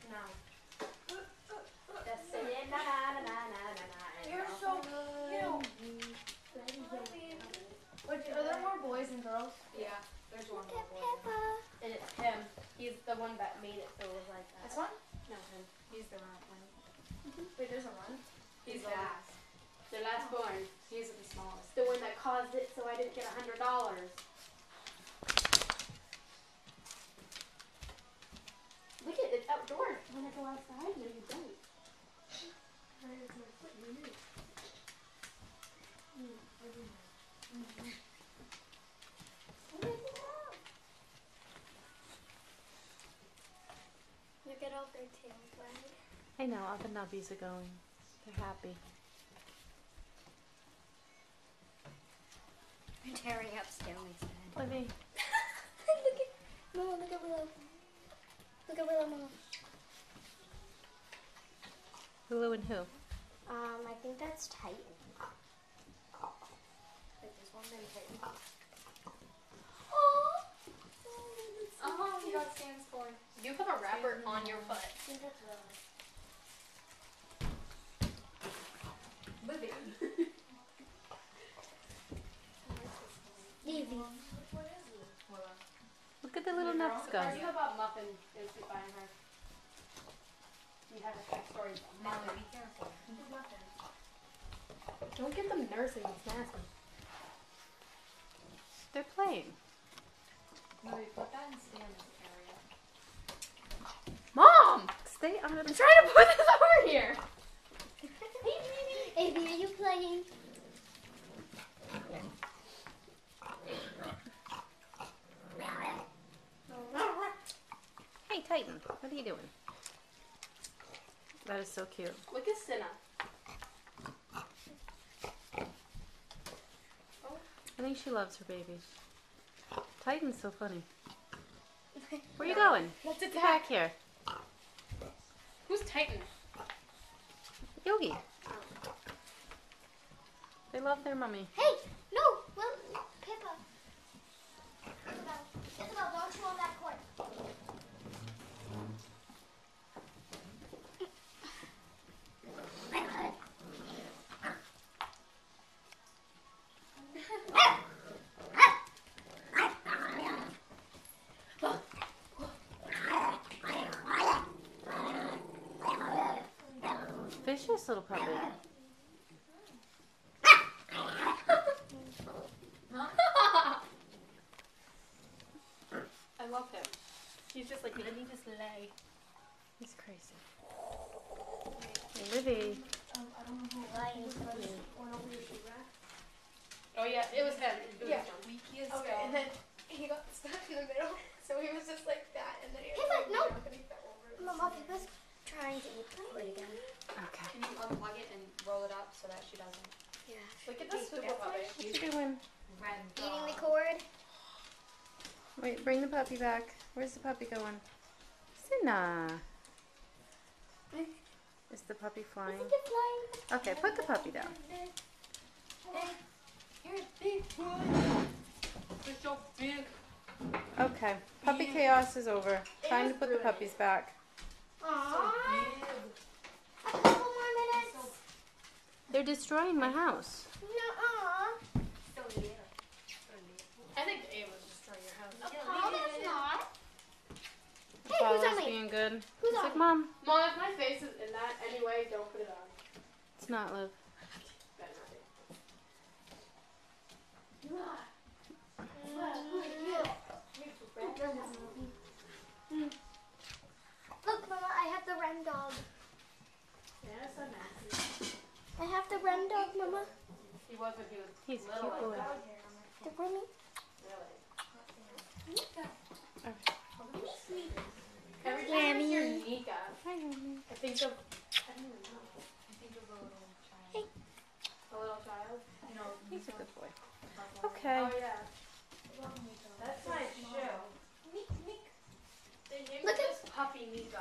No. Just saying na na na na na na. You're so cute. Are there more boys and girls? Yeah, there's one more boy. And it's him. He's the one that made it so it was like that. This one? No, him. He's the one. Wait, there's a one? He's the last. The last born. He's the smallest. The one that caused it so I didn't get $100. Look at it, it's outdoors. When I go outside, no you don't. Look at all their tails wag. I know, all the nubbies are going. They're happy. They're tearing up Stanley's head. Libby. Look at Mama, look at Willow. Look at Willow, Mama. Willow and who? I think that's Titan. Wait, there's one named Titan. Oh, you got Stan's for. You have a wrapper on your foot. I think that's Willow. Living. Evie. Look at the little nuts go. You have a muffin is behind her. You have a story about Molly, muffin. be careful. Don't get them nursing, it's nasty. They're playing. Molly, put that in Stan's area. Mom! Stay on I'm it. trying to put this over here! Evie, are you playing? Hey, Titan, what are you doing? That is so cute. Look at Cinna. I think she loves her babies. Titan's so funny. Where are you going? Let's Get attack. back here. Who's Titan? Yogi. They love their mummy. Hey, no, well, Pippa. Isabel, don't you on that court? Vicious little puppy. I love him. He's just like, let me just lay. He's crazy. Hey, Livy. Oh yeah, it was him. It was Yeah. John. Weaky as Okay, and then he got stuck in the middle, so he was just like that, and then he was Pippa, like, no. and he fell over. Mama, Pippa's trying to eat the cord again. Okay. Can you unplug it and roll it up so that she doesn't? Yeah. Look at this stupid puppy. What you doing? Red Eating the dog. cord. Wait, bring the puppy back. Where's the puppy going? Cinna. Is the puppy flying? Look at it flying. Okay, put the puppy down. You're a big boy. You're so big. Okay, puppy chaos is over. Time to put the puppies back. Aww. A couple more minutes. They're destroying my house. Nuh-uh. I think Ava would destroy your house. Apollo is not. Hey, who's Apollo's on me? being good. Who's It's on like, me? Mom, Mom, if my face is in that anyway, don't put it on. it's not Liv. Better not Look, Mama, I have the Ren dog. Yeah, so nasty. I have the Ren dog, Mama. He was when he was He's a little cute boy. like that. The Remy. Really. Sweet. Every time I hear Yummy. Nika, Hi, honey. I think of, I don't even know, I think of a little child. Hey. a little child. You know, He's a good boy. Nico. Okay. Oh yeah. That's my shoe. Meek, meek. They named Look at- this puppy Nico.